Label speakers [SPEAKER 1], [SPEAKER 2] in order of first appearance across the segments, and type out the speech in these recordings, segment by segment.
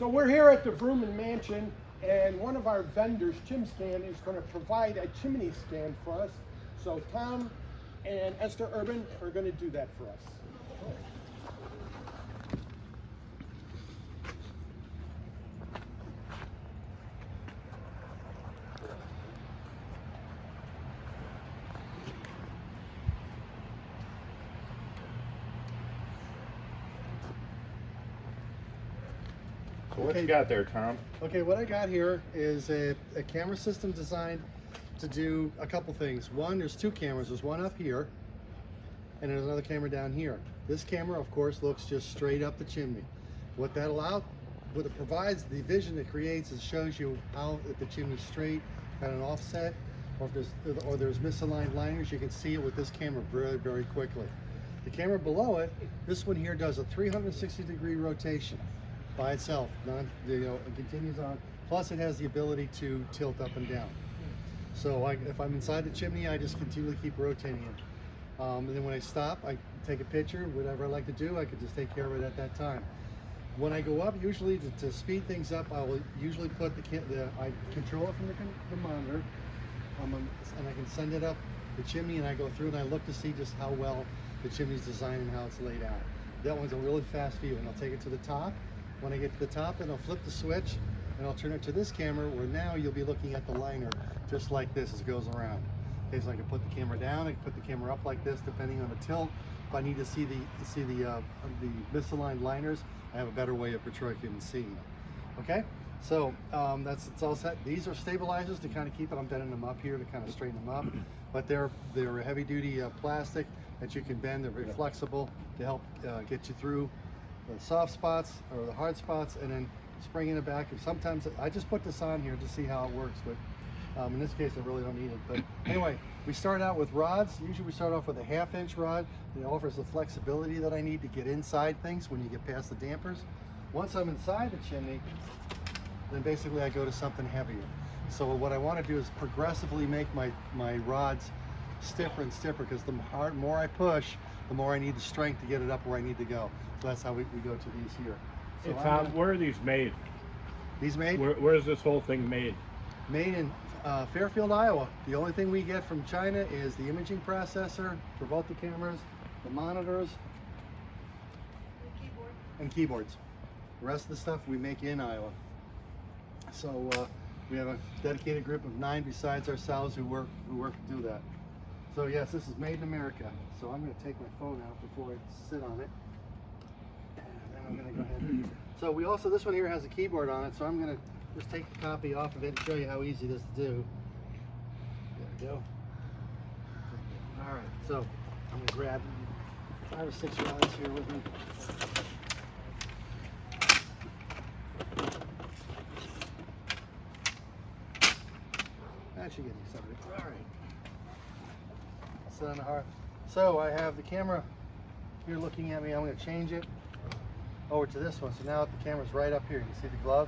[SPEAKER 1] So we're here at the Vrooman Mansion, and one of our vendors, Chim-Scan, is going to provide a chimney scan for us. So Tom and Esther Urban are going to do that for us.
[SPEAKER 2] So what you got there, Tom?
[SPEAKER 3] Okay, what I got here is a camera system designed to do a couple things. One, there's two cameras. There's one up here, and there's another camera down here. This camera, of course, looks just straight up the chimney. What it provides, the vision it creates, is shows you how if the chimney's straight, got an offset, or if there's misaligned liners. You can see it with this camera very, very quickly. The camera below it, this one here does a 360-degree rotation by itself. It continues on. Plus, it has the ability to tilt up and down. So if I'm inside the chimney, I just continually keep rotating it. And then when I stop, I take a picture. Whatever I like to do, I could just take care of it at that time. When I go up, usually to speed things up, I will usually put I control it from the monitor, and I can send it up the chimney, and I go through and I look to see just how well the chimney's designed and how it's laid out. That one's a really fast view, and I'll take it to the top. When I get to the top, then I'll flip the switch and I'll turn it to this camera, where now you'll be looking at the liner just like this as it goes around. Okay, so I can put the camera down, I can put the camera up like this depending on the tilt. If I need to see the misaligned liners, I have a better way of portraying and seeing them. Okay, so it's all set. These are stabilizers to kind of keep it. I'm bending them up here to kind of straighten them up, but they're heavy-duty plastic that you can bend. They're very flexible to help get you through the soft spots or the hard spots, and then springing it back. And sometimes I just put this on here to see how it works, but in this case I really don't need it. But anyway, we start out with rods. Usually we start off with a 1/2-inch rod. It offers the flexibility that I need to get inside things when you get past the dampers. Once I'm inside the chimney, then basically I go to something heavier. So what I want to do is progressively make my rods stiffer and stiffer, because the more I push, the more I need the strength to get it up where I need to go. So that's how we go to these here. So
[SPEAKER 2] Hey Tom, where are these made?
[SPEAKER 3] These made?
[SPEAKER 2] Where is this whole thing made?
[SPEAKER 3] Made in Fairfield, Iowa. The only thing we get from China is the imaging processor for both the cameras, the monitors, and keyboards. The rest of the stuff we make in Iowa. So we have a dedicated group of 9 besides ourselves who work to do that. So yes, this is made in America. So I'm going to take my phone out before I sit on it. And then I'm going to go ahead. So we also, this one here has a keyboard on it, so I'm going to just take the copy off of it and show you how easy it is to do. There we go. All right, so I'm going to grab 5 or 6 rods here with me. That should get me started. All right. Sit on the hearth. So I have the camera here looking at me. I'm going to change it over to this one. So now the camera's right up here. You can see the glove.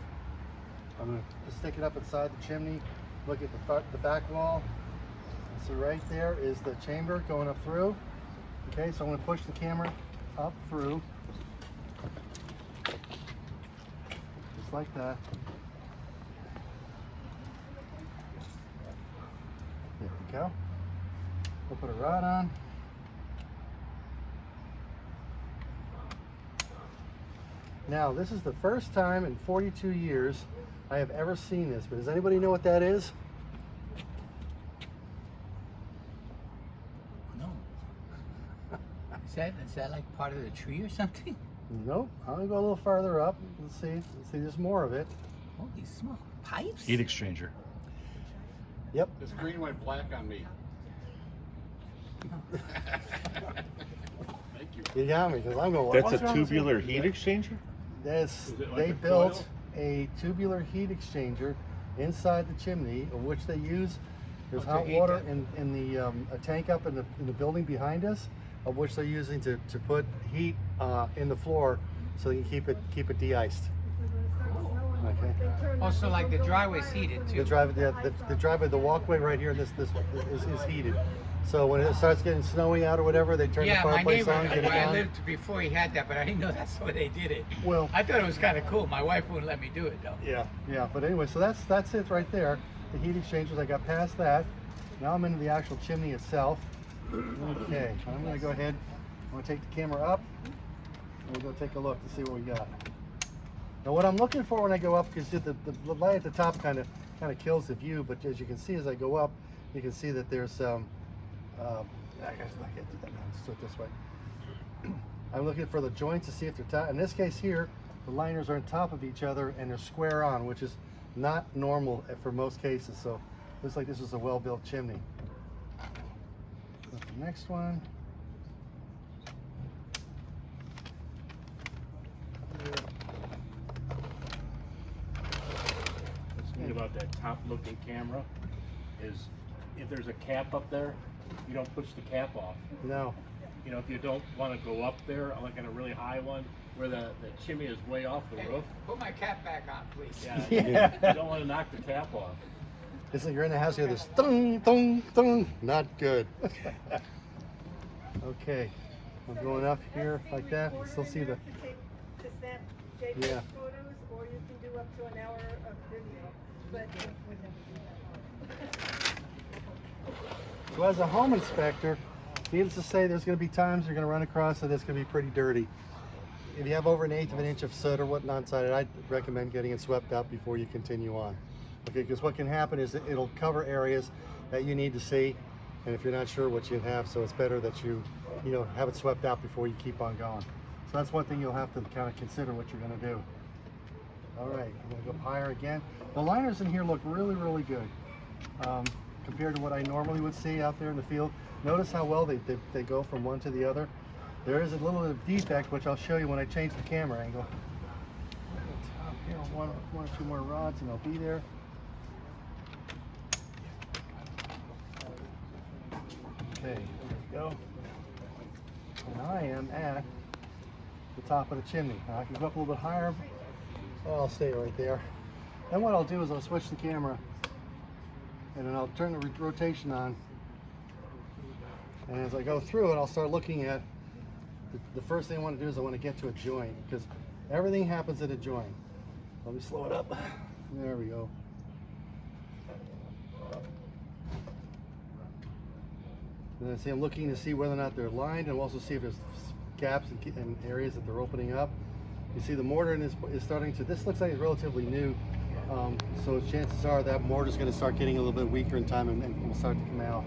[SPEAKER 3] I'm going to stick it up inside the chimney. Look at the back wall. So right there is the chamber going up through. Okay, so I'm going to push the camera up through, just like that. There we go. We'll put a rod on. Now, this is the first time in 42 years I have ever seen this, but does anybody know what that is?
[SPEAKER 4] No. Is that like part of the tree or something?
[SPEAKER 3] Nope. I'm gonna go a little farther up. Let's see. There's more of it.
[SPEAKER 4] Holy smoke. Pipes?
[SPEAKER 5] Heat exchanger.
[SPEAKER 3] Yep.
[SPEAKER 6] This green went black on me. Thank you.
[SPEAKER 3] You got me, because I'm going.
[SPEAKER 2] That's
[SPEAKER 3] what's
[SPEAKER 2] a
[SPEAKER 3] wrong with
[SPEAKER 2] tubular
[SPEAKER 3] this?
[SPEAKER 2] heat exchanger?
[SPEAKER 3] Yes.
[SPEAKER 2] Is it like
[SPEAKER 3] They
[SPEAKER 2] a
[SPEAKER 3] built
[SPEAKER 2] coil?
[SPEAKER 3] a tubular heat exchanger inside the chimney, of which they use. There's
[SPEAKER 4] to
[SPEAKER 3] hot
[SPEAKER 4] heat
[SPEAKER 3] water
[SPEAKER 4] them.
[SPEAKER 3] in the a tank up in the building behind us, of which they're using to put heat in the floor so they can keep it de-iced. Okay.
[SPEAKER 4] Also, like the driveway's heated too.
[SPEAKER 3] The driveway, the walkway right here, this is heated. So when it starts getting snowy out or whatever, they turn the
[SPEAKER 4] Yeah, my
[SPEAKER 3] fireplace
[SPEAKER 4] neighbor,
[SPEAKER 3] on, get it
[SPEAKER 4] where I
[SPEAKER 3] on.
[SPEAKER 4] lived before he had that, but I didn't know that's the way they did it.
[SPEAKER 3] Well,
[SPEAKER 4] I thought it was kind of cool. My wife wouldn't let me do it though.
[SPEAKER 3] yeah. But anyway, so that's it right there. The heat exchangers. I got past that. Now I'm into the actual chimney itself. Okay, I'm gonna go ahead. I'm gonna take the camera up. And we'll go take a look to see what we got. Now what I'm looking for when I go up, because the light at the top kind of kills the view, but as you can see as I go up, you can see that there's I guess I can't do that now. Let's do it this way. I'm looking for the joints to see if they're tight. In this case here, the liners are on top of each other and they're square on, which is not normal for most cases. So looks like this is a well-built chimney. Go to the next one.
[SPEAKER 2] What's neat about that top-looking camera is if there's a cap up there, you don't push the cap off.
[SPEAKER 3] No.
[SPEAKER 2] You know, if you don't want to go up there, like on a really high one, where the chimney is way off the
[SPEAKER 4] Hey,
[SPEAKER 2] roof.
[SPEAKER 4] put my cap back on, please.
[SPEAKER 2] Yeah, you don't want to knock the cap off.
[SPEAKER 3] It's like you're in the house, you hear this thung, thung, thung. Not good. Okay, I'm going up here like that. You still see the,
[SPEAKER 5] To snap JPEG
[SPEAKER 3] Yeah.
[SPEAKER 5] photos, or you can do up to an hour of video, but it would never do that.
[SPEAKER 3] so as a home inspector, needless to say, there's going to be times you're going to run across that it's going to be pretty dirty. If you have over 1/8 of an inch of soot or whatnot inside it, I'd recommend getting it swept out before you continue on. Okay, because what can happen is it'll cover areas that you need to see, and if you're not sure what you have, so it's better that you have it swept out before you keep on going. So that's one thing you'll have to kind of consider what you're going to do. All right, I'm going to go higher again. The liners in here look really, really good compared to what I normally would see out there in the field. Notice how well they go from one to the other. There is a little bit of defect, which I'll show you when I change the camera angle. Here, one or two more rods and they'll be there. Okay, there we go. And I am at the top of the chimney. Now I can go up a little bit higher, but I'll stay right there. Then what I'll do is I'll switch the camera and then I'll turn the rotation on. And as I go through it, I'll start looking at the first thing I want to do is I want to get to a joint, because everything happens at a joint. Let me slow it up. There we go. And then see, I'm looking to see whether or not they're lined, and also see if there's gaps and areas that they're opening up. You see the mortar is starting to, this looks like it's relatively new, so chances are that mortar is going to start getting a little bit weaker in time and will start to come out.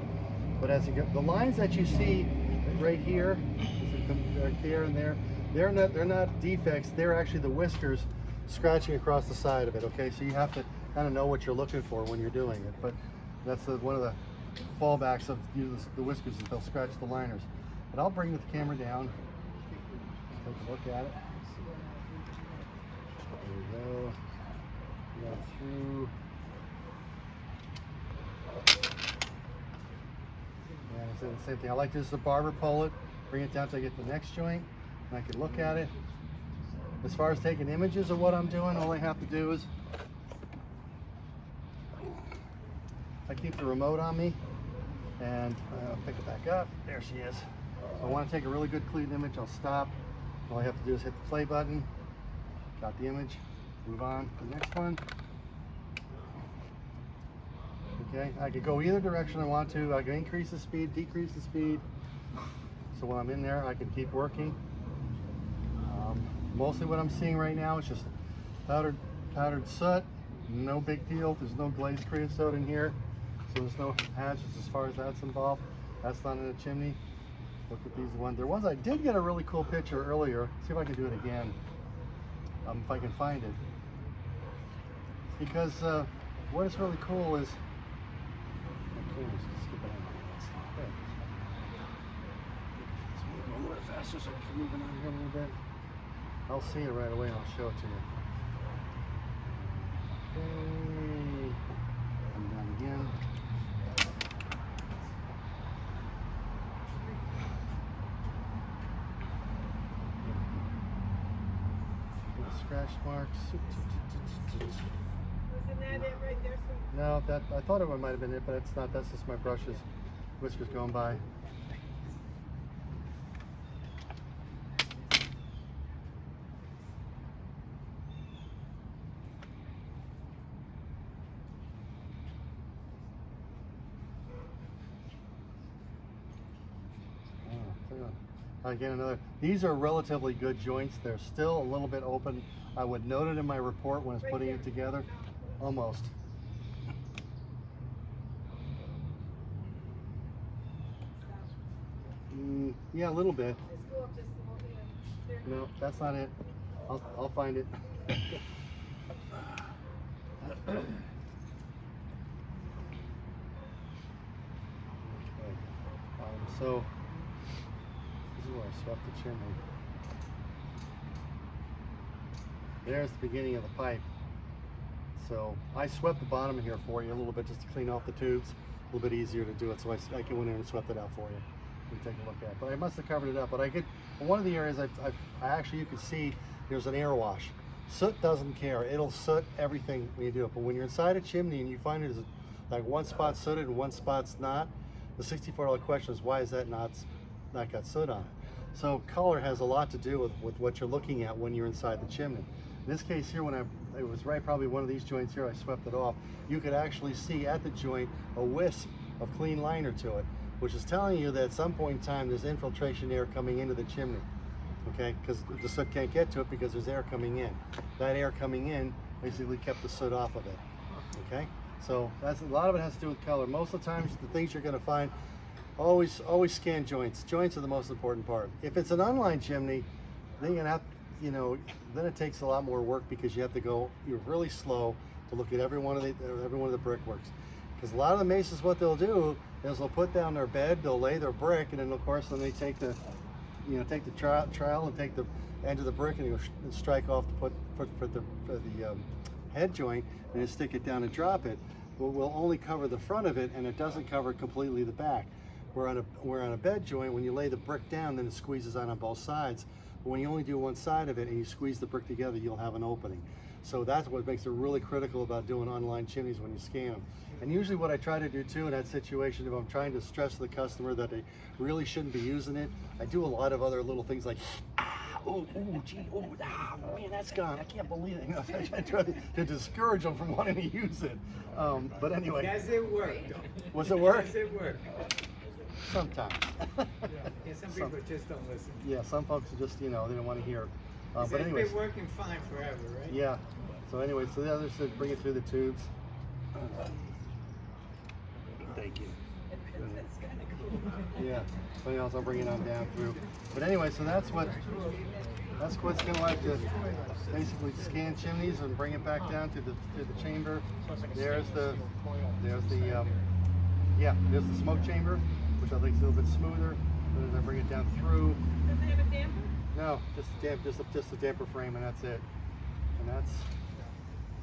[SPEAKER 3] But as you get, the lines that you see right here, right there and there, they're not defects, they're actually the whiskers scratching across the side of it, okay? So you have to kind of know what you're looking for when you're doing it, but that's one of the fallbacks of the whiskers, is they'll scratch the liners. But I'll bring the camera down, take a look at it. There we go. Go through. And I said the same thing. I like this as a barber, pull it, bring it down till I get to the next joint, and I can look at it. As far as taking images of what I'm doing, all I have to do is I keep the remote on me and I'll pick it back up. There she is. If I want to take a really good clean image, I'll stop. All I have to do is hit the play button. Got the image. Move on to the next one. Okay, I could go either direction I want to. I can increase the speed, decrease the speed. So when I'm in there, I can keep working. Mostly what I'm seeing right now is just powdered soot. No big deal. There's no glazed creosote in here, so there's no hazards as far as that's involved. That's not in a chimney. Look at these ones. There was, I did get a really cool picture earlier. See if I can do it again, if I can find it. Because what is really cool is, a little bit faster so I can move it on here a little bit. I'll see it right away and I'll show it to you. Okay. Come down again. Scratch marks.
[SPEAKER 5] Wasn't that it right there?
[SPEAKER 3] No, I thought it might have been it, but it's not. That's just my brushes. Whiskers going by. Again, these are relatively good joints. They're still a little bit open. I would note it in my report when I was putting it together. Almost. Yeah, a little bit.
[SPEAKER 5] Let's go up just a little bit. There.
[SPEAKER 3] No, that's not it. I'll find it. Okay. So this is where I swept the chimney. There's the beginning of the pipe. So I swept the bottom here for you a little bit just to clean off the tubes. A little bit easier to do it, so I can went in and swept it out for you. You take a look at it. But I must have covered it up. But I could, one of the areas I actually, you can see there's an air wash. Soot doesn't care. It'll soot everything when you do it. But when you're inside a chimney and you find it is like one spot sooted and one spot's not, the $64 question is, why is that not got soot on it? So color has a lot to do with what you're looking at when you're inside the chimney. In this case here, when it was right probably one of these joints here, I swept it off, you could actually see at the joint a wisp of clean liner to it, which is telling you that at some point in time there's infiltration air coming into the chimney, okay? Because the soot can't get to it because there's air coming in. That air coming in basically kept the soot off of it, okay? So that's, a lot of it has to do with color. Most of the times the things you're gonna find, always scan joints. Joints are the most important part. If it's an unlined chimney, then you're gonna have, you know, then it takes a lot more work because you have to go, you're really slow to look at every one of the brickworks. Because a lot of the masons, what they'll do is they'll put down their bed, they'll lay their brick, and then of course then they take the, you know, take the trowel and take the end of the brick and strike off to put the head joint and then stick it down and drop it. Well, we'll only cover the front of it and it doesn't cover completely the back. Where on a bed joint, when you lay the brick down, then it squeezes on both sides. But when you only do one side of it and you squeeze the brick together, you'll have an opening. So that's what makes it really critical about doing unlined chimneys when you scan them. And usually what I try to do too in that situation, if I'm trying to stress to the customer that they really shouldn't be using it, I do a lot of other little things like, man, that's gone. I can't believe it. You know, I try to discourage them from wanting to use it. But anyway.
[SPEAKER 4] Does it work?
[SPEAKER 3] Was it work?
[SPEAKER 4] Does it work?
[SPEAKER 3] Sometimes.
[SPEAKER 4] Yeah, some people just don't listen.
[SPEAKER 3] Yeah, some folks just, you know, they don't want to hear. But
[SPEAKER 4] It's
[SPEAKER 3] anyways.
[SPEAKER 4] been working fine forever, right?
[SPEAKER 3] Yeah. So anyway, so the others said bring it through the tubes. Thank you.
[SPEAKER 5] That's kind of cool.
[SPEAKER 3] Yeah. Something else I'll bring it on down through. But anyway, so that's what's gonna like to basically scan chimneys and bring it back down to the chamber. There's the smoke chamber, which I think is a little bit smoother. But as I bring it down through.
[SPEAKER 5] Does it have a damper?
[SPEAKER 3] No, just a damper frame, and that's it. And that's.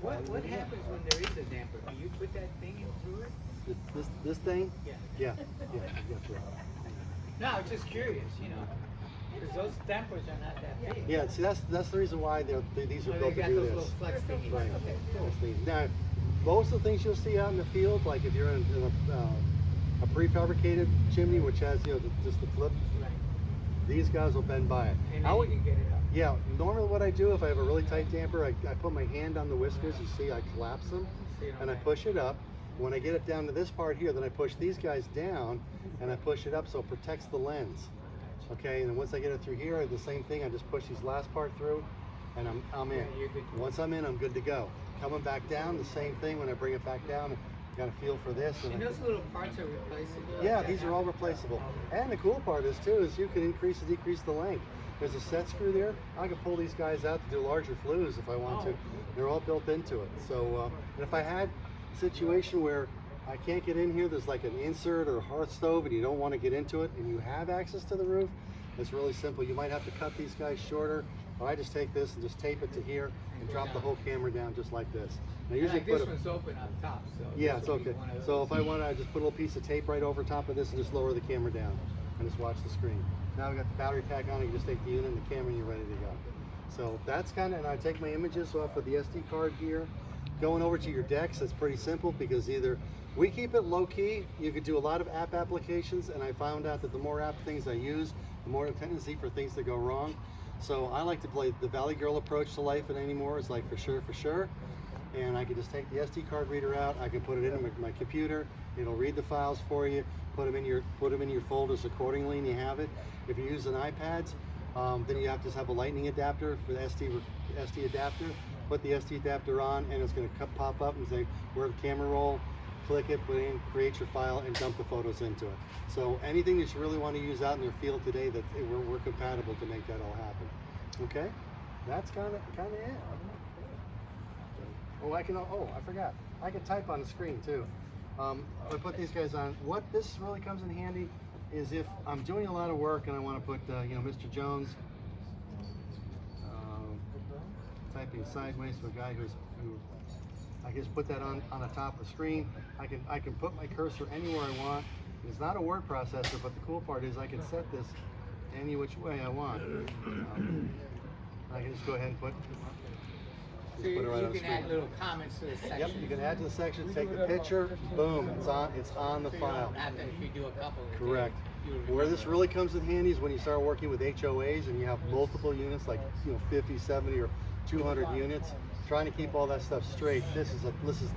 [SPEAKER 4] What happens when there is a damper? Do you put that thing in through it?
[SPEAKER 3] This thing?
[SPEAKER 4] Yeah.
[SPEAKER 3] Yeah. Yeah. Yeah.
[SPEAKER 4] No, I was just curious, you know, because those dampers are not that big.
[SPEAKER 3] Yeah. See, that's the reason why these are
[SPEAKER 4] Oh, they
[SPEAKER 3] built to
[SPEAKER 4] got
[SPEAKER 3] do
[SPEAKER 4] those
[SPEAKER 3] this.
[SPEAKER 4] little flex thingies.
[SPEAKER 3] Right.
[SPEAKER 4] Okay, cool.
[SPEAKER 3] Now, most of the things you'll see out in the field, like if you're in a prefabricated chimney, which has just the flip,
[SPEAKER 4] Right.
[SPEAKER 3] these guys will bend by it.
[SPEAKER 4] And then you can get it up.
[SPEAKER 3] Yeah, normally what I do if I have a really tight damper, I put my hand on the whiskers, you see I collapse them,
[SPEAKER 4] So you don't
[SPEAKER 3] and I
[SPEAKER 4] bend.
[SPEAKER 3] push it up. When I get it down to this part here, then I push these guys down, and I push it up so it protects the lens. Okay, and then once I get it through here, the same thing, I just push these last part through, and I'm in.
[SPEAKER 4] Yeah, you're good to go.
[SPEAKER 3] Once I'm in, I'm good to go. Coming back down, the same thing, when I bring it back down, I got a feel for this.
[SPEAKER 4] And those little parts are replaceable?
[SPEAKER 3] Yeah, these are all replaceable. And the cool part is too, is you can increase and decrease the length. There's a set screw there. I can pull these guys out to do larger flues if I want to. They're all built into it. So, and if I had a situation where I can't get in here, there's like an insert or a hearth stove and you don't want to get into it and you have access to the roof, it's really simple. You might have to cut these guys shorter, but I just take this and just tape it to here and drop the whole camera down just like this. And I usually
[SPEAKER 4] Like this
[SPEAKER 3] put
[SPEAKER 4] one's open up top, so.
[SPEAKER 3] yeah,
[SPEAKER 4] this
[SPEAKER 3] it's
[SPEAKER 4] will be
[SPEAKER 3] okay.
[SPEAKER 4] one of
[SPEAKER 3] So
[SPEAKER 4] those.
[SPEAKER 3] if I want to, I just put a little piece of tape right over top of this and just lower the camera down and just watch the screen. Now we got the battery pack on, you just take the unit and the camera and you're ready to go. So that's kind of, and I take my images off of the SD card here, Going over to your decks, it's pretty simple because either we keep it low key, you could do a lot of app applications, and I found out that the more app things I use, the more tendency for things to go wrong. So I like to play the Valley Girl approach to life and anymore. It's like for sure. And I can just take the SD card reader out, I can put it in my computer, it'll read the files for you, put them in your folders accordingly, and you have it. If you're using iPads, then you have to have a lightning adapter for the SD adapter. Put the SD adapter on, and it's going to pop up and say where the camera roll. Click it, put in, create your file, and dump the photos into it. So anything that you really want to use out in your field today, that we're compatible to make that all happen. Okay, that's kind of it. Oh, I forgot. I can type on the screen too. I put these guys on. What this really comes in handy is if I'm doing a lot of work and I want to put, Mr. Jones typing sideways to a guy who I can just put that on the top of the screen. I can put my cursor anywhere I want. It's not a word processor, but the cool part is I can set this any which way I want. I can just go ahead and put
[SPEAKER 4] So
[SPEAKER 3] it right on the
[SPEAKER 4] you can
[SPEAKER 3] screen.
[SPEAKER 4] add little comments to the section.
[SPEAKER 3] Yep, you can add to the section, take the picture, boom, it's on the
[SPEAKER 4] So you
[SPEAKER 3] file.
[SPEAKER 4] don't have to, if you do a couple.
[SPEAKER 3] Correct.
[SPEAKER 4] you'll
[SPEAKER 3] Where this
[SPEAKER 4] remember.
[SPEAKER 3] really comes in handy is when you start working with HOAs and you have multiple units, like 50, 70, or 200 units. Trying to keep all that stuff straight. This is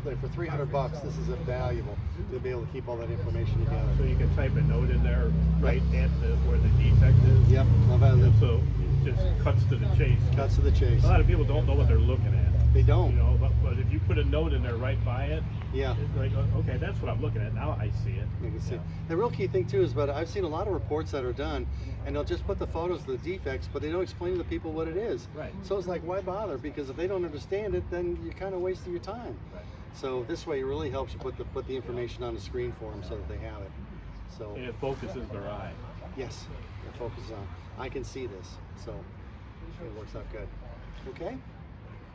[SPEAKER 3] like for $300. This is invaluable to be able to keep all that information together.
[SPEAKER 2] So you can type a note in there right at where the defect is.
[SPEAKER 3] Yep, I've had it.
[SPEAKER 2] So it just cuts to the chase.
[SPEAKER 3] Cuts to the chase.
[SPEAKER 2] A lot of people don't know what they're looking at.
[SPEAKER 3] They don't.
[SPEAKER 2] But if you put a note in there right by it,
[SPEAKER 3] Yeah.
[SPEAKER 2] it's like, okay, that's what I'm looking at. Now I see it.
[SPEAKER 3] You can see.
[SPEAKER 2] Yeah.
[SPEAKER 3] The real key thing too is, but I've seen a lot of reports that are done, and they'll just put the photos of the defects, but they don't explain to the people what it is.
[SPEAKER 2] Right.
[SPEAKER 3] So it's like, why bother? Because if they don't understand it, then you're kind of wasting your time.
[SPEAKER 2] Right.
[SPEAKER 3] So this way, it really helps you put the information on the screen for them so that they have it. So
[SPEAKER 2] And it focuses their eye.
[SPEAKER 3] yes, it focuses on. I can see this, so it works out good. Okay.